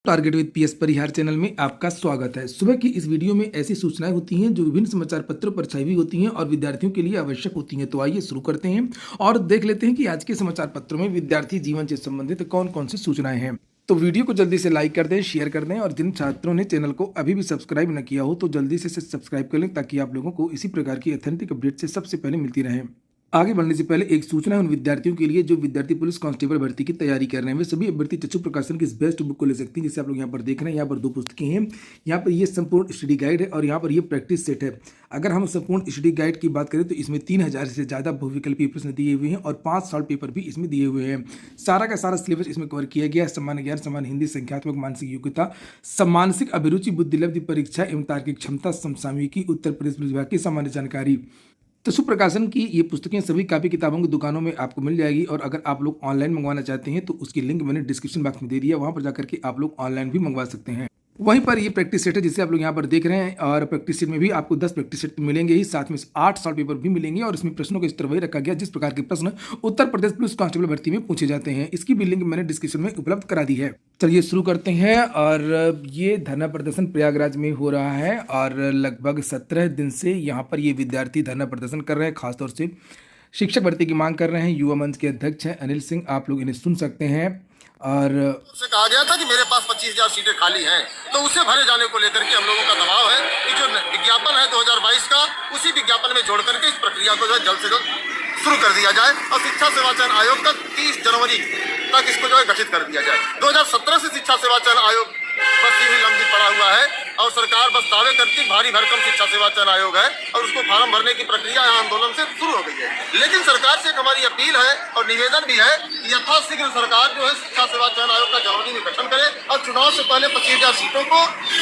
Target with PS Parihar channel में आपका स्वागत है। सुबह की इस वीडियो में ऐसी सूचनाएं होती हैं जो विभिन्न समाचार पत्रों पर छाई हुई होती हैं और विद्यार्थियों के लिए आवश्यक होती हैं। तो आइए शुरू करते हैं और देख लेते हैं कि आज के समाचार पत्रों में विद्यार्थी जीवन से संबंधित कौन कौन सी सूचनाएं हैं। तो वीडियो को जल्दी से लाइक कर दें, शेयर कर दें और जिन छात्रों ने चैनल को अभी भी सब्सक्राइब न किया हो तो जल्दी से सब्सक्राइब कर लें ताकि आप लोगों को इसी प्रकार की ऑथेंटिक अपडेट से सबसे पहले मिलती रहे। आगे बढ़ने से पहले एक सूचना है उन विद्यार्थियों के लिए जो विद्यार्थी पुलिस कांस्टेबल भर्ती की तैयारी कर रहे हैं। वे सभी अभ्यर्थी चक्षु प्रकाशन की इस बेस्ट बुक को ले सकते हैं, जिसे आप लोग यहाँ पर देख रहे हैं। यहाँ पर दो पुस्तकें हैं, यहाँ पर ये संपूर्ण स्टडी गाइड है और यहाँ पर ये प्रैक्टिस सेट है। अगर हम संपूर्ण स्टडी गाइड की बात करें तो इसमें 3000 से ज़्यादा बहुविकल्पीय प्रश्न दिए हुए हैं और 5 सॉल्व पेपर भी इसमें दिए हुए हैं। सारा का सारा सिलेबस इसमें कवर किया गया है। सामान्य ज्ञान, सामान्य हिंदी, संख्यात्मक, मानसिक योग्यता, मानसिक अभिरुचि, बुद्धिलब्धि परीक्षा एवं तार्किक क्षमता, समसामयिकी, उत्तर प्रदेश पुलिस विभाग की सामान्य जानकारी। तो सुप्रकाशन की ये पुस्तकें सभी कापी किताबों की दुकानों में आपको मिल जाएगी और अगर आप लोग ऑनलाइन मंगवाना चाहते हैं तो उसकी लिंक मैंने डिस्क्रिप्शन बॉक्स में दे दिया, वहां पर जाकर के आप लोग ऑनलाइन भी मंगवा सकते हैं। वहीं पर ये प्रैक्टिस सेट है जिसे आप लोग यहाँ पर देख रहे हैं और प्रैक्टिस सेट में भी आपको 10 प्रैक्टिस सेट मिलेंगे ही, साथ में 8 सॉल्व पेपर भी मिलेंगे और इसमें प्रश्नों का स्तर वही रखा गया जिस प्रकार के प्रश्न उत्तर प्रदेश पुलिस कांस्टेबल भर्ती में पूछे जाते हैं। इसकी भी लिंक मैंने डिस्क्रिप्शन में उपलब्ध करा दी है। चलिए शुरू करते हैं। और ये धरना प्रदर्शन प्रयागराज में हो रहा है और लगभग 17 दिन से यहाँ पर ये विद्यार्थी धरना प्रदर्शन कर रहे हैं। खासतौर से शिक्षक भर्ती की मांग कर रहे हैं। युवा मंच के अध्यक्ष हैं अनिल सिंह, आप लोग इन्हें सुन सकते हैं। और उससे कहा गया था कि मेरे पास 25,000 सीटें खाली हैं, तो उसे भरे जाने को लेकर के हम लोगों का दबाव है कि जो विज्ञापन है 2022 का, उसी विज्ञापन में जोड़ करके इस प्रक्रिया को जो है जल्द से जल्द शुरू कर दिया जाए और शिक्षा सेवा चयन आयोग तक 30 जनवरी तक इसको जो है गठित कर दिया जाए। 2017 से शिक्षा सेवा चयन आयोग बस यूं ही लंबित पड़ा हुआ है और सरकार बस दावे करती भारी भरकम शिक्षा सेवा चयन आयोग है और उसको फॉर्म भरने की प्रक्रिया आंदोलन से शुरू हो गई है। लेकिन सरकार से एक हमारी अपील है और निवेदन भी है कि यथाशीघ्र सरकार जो है शिक्षा सेवा चयन आयोग का जनवरी में गठन करे और चुनाव से पहले 25,000 सीटों को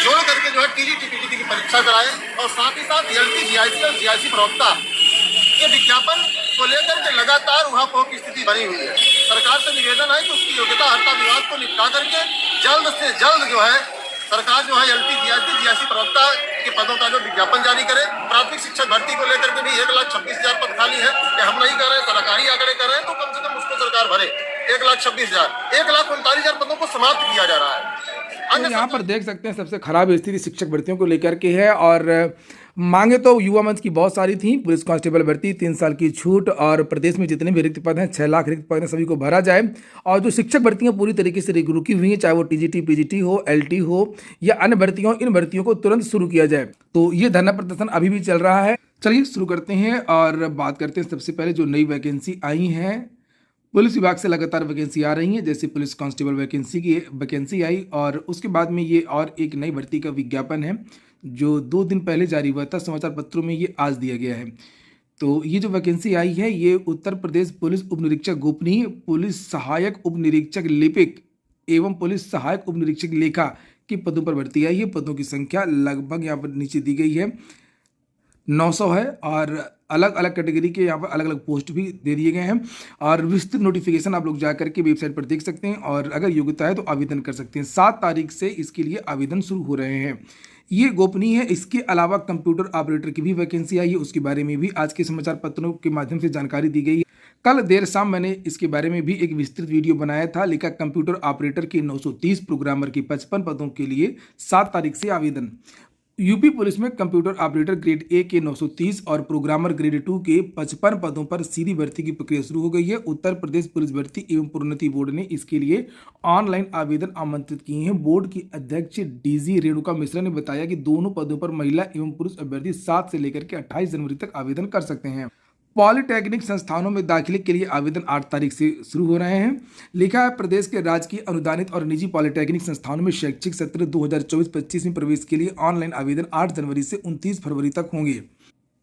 जोड़ करके जो है टीजीटी पीटीटी की परीक्षा कराए और साथ ही साथ एलटी, जीआईसी और जीआईसी प्रवक्ता के विज्ञापन को लेकर के लगातार उहापोह की स्थिति बनी हुई है। सरकार से निवेदन है कि उसकी योग्यता अर्हता विवाद को निपटा करके जल्द से जल्द जो है सरकार जो है एलटी, जीआईसी प्रवक्ता के पदों का जो विज्ञापन जारी करे। प्राथमिक शिक्षक भर्ती को लेकर के भी 1,26,000 पद खाली है। हम नहीं कर रहे, सरकारी आंकड़े कर रहे हैं, तो कम से कम उसको सरकार भरे। 1,26,000, 1,39,000 पदों को समाप्त किया जा रहा है। तो यहाँ पर देख सकते हैं सबसे खराब स्थिति शिक्षक भर्तियों को लेकर के है और मांगे तो युवा मंच की बहुत सारी थी। पुलिस कांस्टेबल भर्ती, 3 साल की छूट और प्रदेश में जितने भी रिक्त पद हैं 6 लाख रिक्त पद हैं, सभी को भरा जाए। और जो शिक्षक भर्तियां पूरी तरीके से रुकी हुई हैं, चाहे वो टीजीटी, पीजीटी हो, एलटी हो या अन्य भर्तियों, इन भर्तियों को तुरंत शुरू किया जाए। तो ये धरना प्रदर्शन अभी भी चल रहा है। चलिए शुरू करते हैं और बात करते हैं सबसे पहले जो नई वैकेंसी आई हैं। पुलिस विभाग से लगातार वैकेंसी आ रही है, जैसे पुलिस कांस्टेबल वैकेंसी आई और उसके बाद में ये और एक नई भर्ती का विज्ञापन है जो 2 दिन पहले जारी हुआ था। समाचार पत्रों में ये आज दिया गया है। तो ये जो वैकेंसी आई है ये उत्तर प्रदेश पुलिस उप निरीक्षक गोपनीय, पुलिस सहायक उप निरीक्षक लिपिक एवं पुलिस सहायक उप निरीक्षक लेखा के पदों पर भर्ती आई है। पदों की संख्या लगभग यहाँ पर नीचे दी गई है 900 है और अलग अलग कैटेगरी के यहाँ पर अलग अलग पोस्ट भी दे दिए गए हैं और विस्तृत नोटिफिकेशन आप लोग जाकर के वेबसाइट पर देख सकते हैं और अगर योग्यता है तो आवेदन कर सकते हैं। 7 तारीख से इसके लिए आवेदन शुरू हो रहे हैं। ये गोपनीय है। इसके अलावा कंप्यूटर ऑपरेटर की भी वैकेंसी आई है, उसके बारे में भी आज के समाचार पत्रों के माध्यम से जानकारी दी गई है। कल देर शाम मैंने इसके बारे में भी एक विस्तृत वीडियो बनाया था। लिखा कंप्यूटर ऑपरेटर की 930, प्रोग्रामर की 55 पदों के लिए 7 तारीख से आवेदन। यूपी पुलिस में कंप्यूटर ऑपरेटर ग्रेड ए के 930 और प्रोग्रामर ग्रेड 2 के 55 पदों पर सीधी भर्ती की प्रक्रिया शुरू हो गई है। उत्तर प्रदेश पुलिस भर्ती एवं प्रोन्नति बोर्ड ने इसके लिए ऑनलाइन आवेदन आमंत्रित किए हैं। बोर्ड की अध्यक्ष डीजी रेणुका मिश्रा ने बताया कि दोनों पदों पर महिला एवं पुरुष अभ्यर्थी 7 से लेकर के 28 जनवरी तक आवेदन कर सकते हैं। पॉलिटेक्निक संस्थानों में दाखिले के लिए आवेदन 8 तारीख से शुरू हो रहे हैं। लिखा है प्रदेश के राजकीय अनुदानित और निजी पॉलिटेक्निक संस्थानों में शैक्षिक सत्र 2024-25 में प्रवेश के लिए ऑनलाइन आवेदन 8 जनवरी से 29 फरवरी तक होंगे।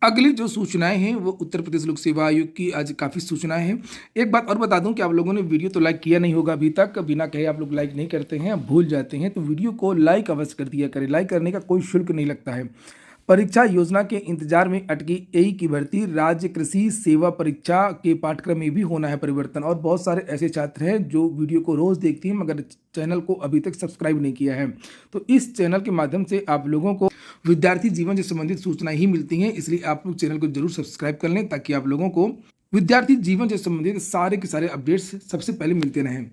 अगली जो सूचनाएं हैं वो उत्तर प्रदेश लोक सेवा आयोग की आज काफ़ी सूचनाएं हैं। एक बात और बता दूं कि आप लोगों ने वीडियो तो लाइक किया नहीं होगा अभी तक, बिना कहे आप लोग लाइक नहीं करते हैं, भूल जाते हैं, तो वीडियो को लाइक अवश्य कर दिया करें। लाइक करने का कोई शुल्क नहीं लगता है। परीक्षा योजना के इंतजार में अटकी एई की भर्ती, राज्य कृषि सेवा परीक्षा के पाठ्यक्रम में भी होना है परिवर्तन। और बहुत सारे ऐसे छात्र हैं जो वीडियो को रोज देखते हैं मगर चैनल को अभी तक सब्सक्राइब नहीं किया है। तो इस चैनल के माध्यम से आप लोगों को विद्यार्थी जीवन से संबंधित सूचनाएं ही मिलती हैं, इसलिए आप लोग चैनल को जरूर सब्सक्राइब कर लें ताकि आप लोगों को विद्यार्थी जीवन से संबंधित सारे के सारे अपडेट्स सबसे पहले मिलते रहें।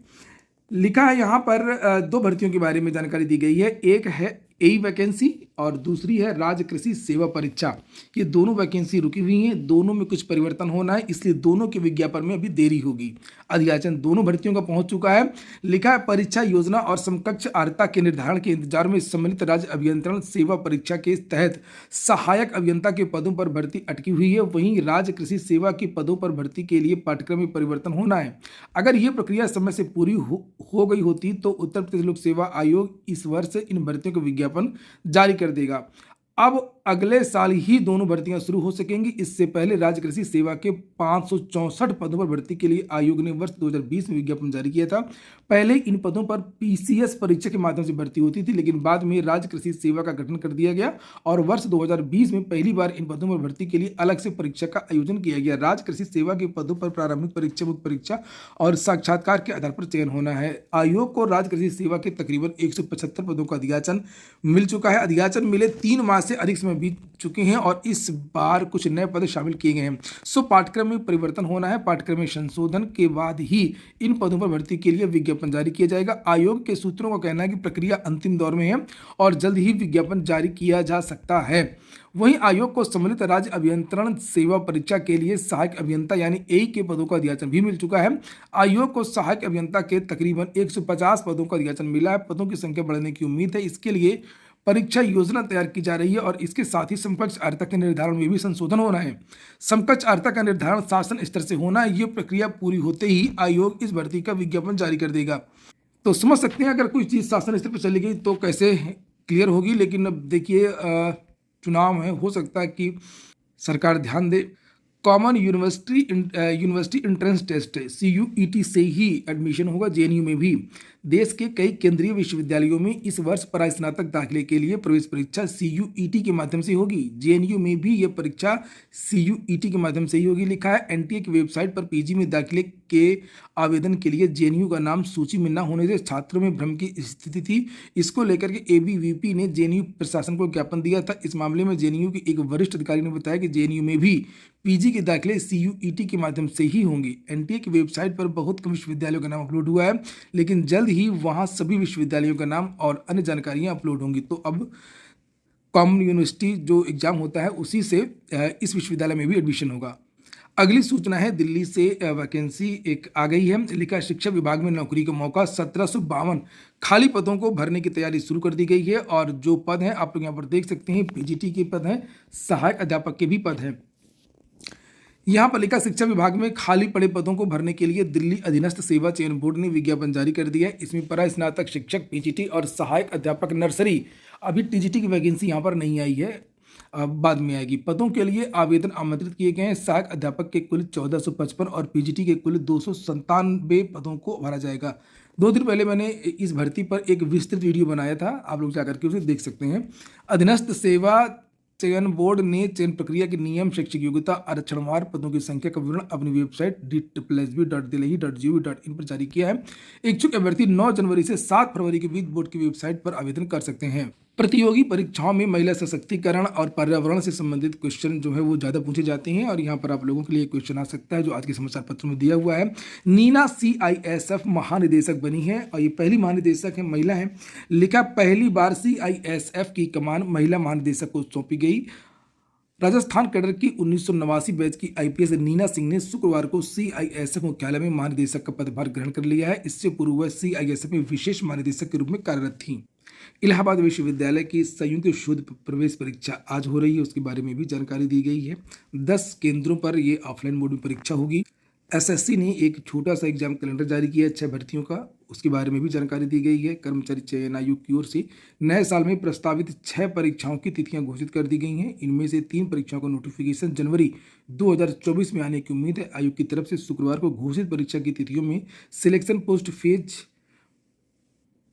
लिखा है यहाँ पर दो भर्तियों के बारे में जानकारी दी गई है। एक है एई वैकेंसी और दूसरी है राज्य कृषि सेवा परीक्षा। ये दोनों वैकेंसी रुकी हुई हैं, दोनों में कुछ परिवर्तन होना है, इसलिए दोनों के विज्ञापन में अभी देरी होगी। अधियाचन दोनों भर्तियों का पहुंच चुका है। लिखा है परीक्षा योजना और समकक्ष अर्हता के निर्धारण के इंतजार में सम्मिलित राज्य अभियंत्रण सेवा परीक्षा के तहत सहायक अभियंता के पदों पर भर्ती अटकी हुई है। वहीं राज्य कृषि सेवा के पदों पर भर्ती के लिए पाठ्यक्रम में परिवर्तन होना है। अगर ये प्रक्रिया समय से पूरी हो गई होती तो उत्तर प्रदेश लोक सेवा आयोग इस वर्ष इन भर्तियों का विज्ञापन जारी कर देगा। अब अगले साल ही दोनों भर्तियां शुरू हो सकेंगी। इससे पहले राज्य कृषि सेवा के 564 पदों पर भर्ती के लिए आयोग ने वर्ष 2020 में विज्ञापन जारी किया था। पहले इन पदों पर पीसीएस परीक्षा के माध्यम से भर्ती होती थी, लेकिन बाद में राज्य कृषि सेवा का गठन कर दिया गया और वर्ष 2020 में पहली बार इन पदों पर भर्ती के लिए अलग से परीक्षा का आयोजन किया गया। राज्य कृषि सेवा के पदों पर प्रारंभिक परीक्षा, मुख्य परीक्षा और साक्षात्कार के आधार पर चयन होना है। आयोग को राज्य कृषि सेवा के तकरीबन 175 पदों का अधियाचन मिल चुका है। अधियाचन मिले 3 माह से अधिक समय बीत चुके हैं और इस बार कुछ नए पद शामिल किए गए हैं। सो पाठ्यक्रम में परिवर्तन होना है। पाठ्यक्रम में संशोधन के बाद ही इन पदों पर भर्ती के लिए विज्ञापन जारी किया जाएगा। आयोग के सूत्रों का कहना है कि प्रक्रिया अंतिम दौर में है और जल्द ही विज्ञापन जारी किया जा सकता है। वहीं आयोग को सम्मिलित राज्य अभियंत्रण सेवा परीक्षा के लिए सहायक अभियंता यानी एई के पदों का अधियाचन भी मिल चुका है। आयोग को सहायक अभियंता के तकरीबन 150 पदों का अधियाचन मिला है। पदों की संख्या बढ़ने की उम्मीद है। इसके लिए परीक्षा योजना तैयार की जा रही है और इसके साथ ही समकक्ष अर्हता के निर्धारण में भी संशोधन होना है। समकक्ष अर्हता का निर्धारण शासन स्तर से होना है। ये प्रक्रिया पूरी होते ही आयोग इस भर्ती का विज्ञापन जारी कर देगा। तो समझ सकते हैं अगर कोई चीज़ शासन स्तर पर चली गई तो कैसे क्लियर होगी। लेकिन अब देखिए चुनाव है, हो सकता है कि सरकार ध्यान दे। Common university entrance test CUET से ही एडमिशन होगा जेएनयू में भी। देश के कई केंद्रीय विश्वविद्यालयों में इस वर्ष परास्नातक दाखिले के लिए प्रवेश परीक्षा CUET के माध्यम से होगी। जेएनयू में भी यह परीक्षा CUET के माध्यम से ही होगी। लिखा है एनटीए की वेबसाइट पर पीजी में दाखिले के आवेदन के लिए जेएनयू का नाम सूची में न होने से छात्रों में भ्रम की स्थिति थी। इसको लेकर के ABVP ने जेएनयू प्रशासन को ज्ञापन दिया था। इस मामले में जेएनयू के एक वरिष्ठ अधिकारी ने बताया कि जेएनयू में भी पीजी के दाखिले CUET के माध्यम से ही होंगे। एनटीए की वेबसाइट पर बहुत कम विश्वविद्यालयों का नाम अपलोड हुआ है, लेकिन जल्द ही वहां सभी विश्वविद्यालयों का नाम और अन्य जानकारियां अपलोड होंगी। तो अब कॉमन यूनिवर्सिटी जो एग्जाम होता है उसी से इस विश्वविद्यालय में भी एडमिशन होगा। अगली सूचना है दिल्ली से वैकेंसी एक आ गई है। लिखा शिक्षा विभाग में नौकरी का मौका 1752 खाली पदों को भरने की तैयारी शुरू कर दी गई है और जो पद हैं आप लोग यहाँ पर देख सकते हैं। PGT के पद हैं, सहायक अध्यापक के भी पद हैं। यहाँ पर लिखा शिक्षा विभाग में खाली पड़े पदों को भरने के लिए दिल्ली अधीनस्थ सेवा चयन बोर्ड ने विज्ञापन जारी कर दिया है। इसमें परास्नातक शिक्षक PGT और सहायक अध्यापक नर्सरी, अभी TGT की वैकेंसी यहाँ पर नहीं आई है, बाद में आएगी। पदों के लिए आवेदन आमंत्रित किए गए हैं। सहायक अध्यापक के कुल 1455 और PGT के कुल 297 पदों को भरा जाएगा। 2 दिन पहले मैंने इस भर्ती पर एक विस्तृत वीडियो बनाया था, आप लोग जाकर के उसे देख सकते हैं। अधीनस्थ सेवा चयन बोर्ड ने चयन प्रक्रिया के नियम, शैक्षिक योग्यता, आरक्षणवार पदों की संख्या का विवरण अपनी वेबसाइट DSSB.delhi.gov.in पर जारी किया है। इच्छुक अभ्यर्थी 9 जनवरी से 7 फरवरी के बीच बोर्ड की वेबसाइट पर आवेदन कर सकते हैं। प्रतियोगी परीक्षाओं में महिला सशक्तिकरण और पर्यावरण से संबंधित क्वेश्चन जो है वो ज़्यादा पूछे जाते हैं और यहाँ पर आप लोगों के लिए क्वेश्चन आ सकता है जो आज के समाचार पत्र में दिया हुआ है। नीना CISF महानिदेशक बनी है और ये पहली महानिदेशक है, महिला है। लिखा पहली बार CISF की कमान महिला महानिदेशक को सौंपी गई। राजस्थान कैडर की 1989 बैच की IPS नीना सिंह ने शुक्रवार को CISF मुख्यालय में महानिदेशक का पदभार ग्रहण कर लिया है। इससे पूर्व वह CISF में विशेष महानिदेशक के रूप में कार्यरत थी। इलाहाबाद विश्वविद्यालय की संयुक्त शोध प्रवेश परीक्षा आज हो रही है, उसके बारे में भी जानकारी दी गई है। 10 केंद्रों पर ये ऑफलाइन मोड में परीक्षा होगी। SSC ने एक छोटा सा एग्जाम कैलेंडर जारी किया है 6 भर्तियों का, उसके बारे में भी जानकारी दी गई है। कर्मचारी चयन आयोग की ओर से नए साल में प्रस्तावित 6 परीक्षाओं की तिथियां घोषित कर दी गई हैं। इनमें से 3 परीक्षाओं का नोटिफिकेशन जनवरी 2024 में आने की उम्मीद है। आयोग की तरफ से शुक्रवार को घोषित परीक्षा की तिथियों में सिलेक्शन पोस्ट फेज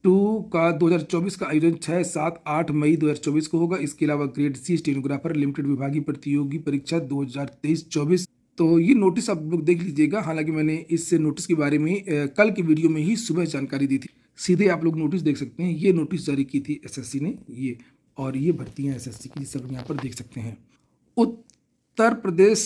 2 का 2024 का आयोजन 6, 7, 8 मई 2024 को होगा। इसके अलावा ग्रेड C स्टेनोग्राफर लिमिटेड विभागीय प्रतियोगी परीक्षा 2023-24। तो ये नोटिस आप लोग देख लीजिएगा। हालांकि मैंने इस नोटिस के बारे में कल की वीडियो में ही सुबह जानकारी दी थी। सीधे आप लोग नोटिस देख सकते हैं। ये नोटिस जारी की थी SSC ने, ये और ये भर्तियाँ SSC की सब यहाँ पर देख सकते हैं। उत्तर प्रदेश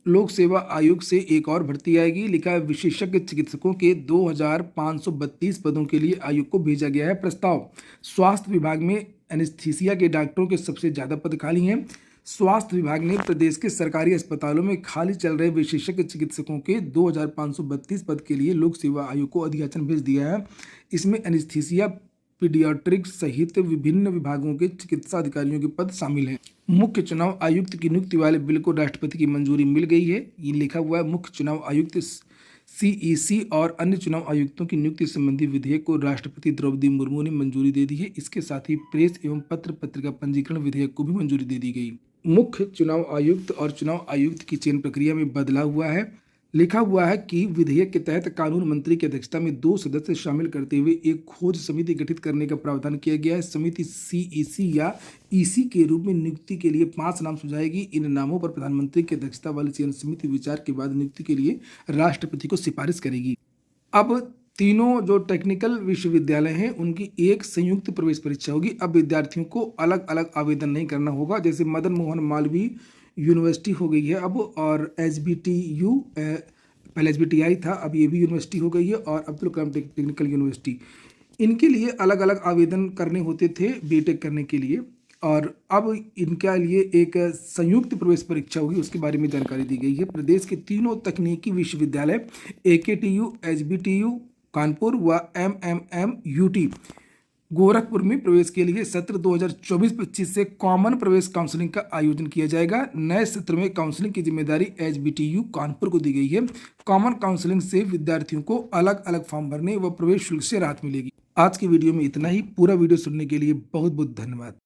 लोक सेवा आयोग से एक और भर्ती आएगी। लिखा है विशेषज्ञ चिकित्सकों के 2532 पदों के लिए आयोग को भेजा गया है प्रस्ताव। स्वास्थ्य विभाग में एनेस्थीसिया के डॉक्टरों के सबसे ज्यादा पद खाली हैं। स्वास्थ्य विभाग ने प्रदेश के सरकारी अस्पतालों में खाली चल रहे विशेषज्ञ चिकित्सकों के 2532 पद के लिए लोक सेवा आयोग को अधियाचन भेज दिया है। इसमें एनेस्थीसिया, पीडियाट्रिक्स सहित विभिन्न विभागों के चिकित्सा अधिकारियों के पद शामिल हैं। मुख्य चुनाव आयुक्त की नियुक्ति वाले बिल को राष्ट्रपति की मंजूरी मिल गई है। ये लिखा हुआ है मुख्य चुनाव आयुक्त सीईसी और अन्य चुनाव आयुक्तों की नियुक्ति संबंधी विधेयक को राष्ट्रपति द्रौपदी मुर्मू ने मंजूरी दे दी है। इसके साथ ही प्रेस एवं पत्र पत्रिका पंजीकरण विधेयक को भी मंजूरी दे दी गई। मुख्य चुनाव आयुक्त और चुनाव आयुक्त की चयन प्रक्रिया में बदलाव हुआ है। लिखा हुआ है कि विधेयक के तहत कानून मंत्री की अध्यक्षता में 2 सदस्य शामिल करते हुए एक खोज समिति गठित करने का प्रावधान किया गया है। समिति सीईसी या ईसी के रूप में नियुक्ति के लिए 5 नाम सुझाएगी। इन नामों पर प्रधानमंत्री की अध्यक्षता वाली चयन समिति विचार के बाद नियुक्ति के लिए राष्ट्रपति को सिफारिश करेगी। अब तीनों जो टेक्निकल विश्वविद्यालय हैं उनकी एक संयुक्त प्रवेश परीक्षा होगी। अब विद्यार्थियों को अलग अलग आवेदन नहीं करना होगा। जैसे मदन मोहन मालवीय यूनिवर्सिटी हो गई है अब, और एसबीटीयू, पहले एसबीटीआई था, अब ये भी यूनिवर्सिटी हो गई है, और अब्दुल कलाम टेक्निकल यूनिवर्सिटी, इनके लिए अलग अलग आवेदन करने होते थे बीटेक करने के लिए, और अब इनके लिए एक संयुक्त प्रवेश परीक्षा होगी, उसके बारे में जानकारी दी गई है। प्रदेश के तीनों तकनीकी विश्वविद्यालय एकेटीयू, एसबीटीयू कानपुर व एमएमएमयूटी गोरखपुर में प्रवेश के लिए सत्र 2024-25 से कॉमन प्रवेश काउंसलिंग का आयोजन किया जाएगा। नए सत्र में काउंसलिंग की जिम्मेदारी एसबीटीयू कानपुर को दी गई है। कॉमन काउंसलिंग से विद्यार्थियों को अलग अलग फॉर्म भरने व प्रवेश शुल्क से राहत मिलेगी। आज की वीडियो में इतना ही। पूरा वीडियो सुनने के लिए बहुत बहुत धन्यवाद।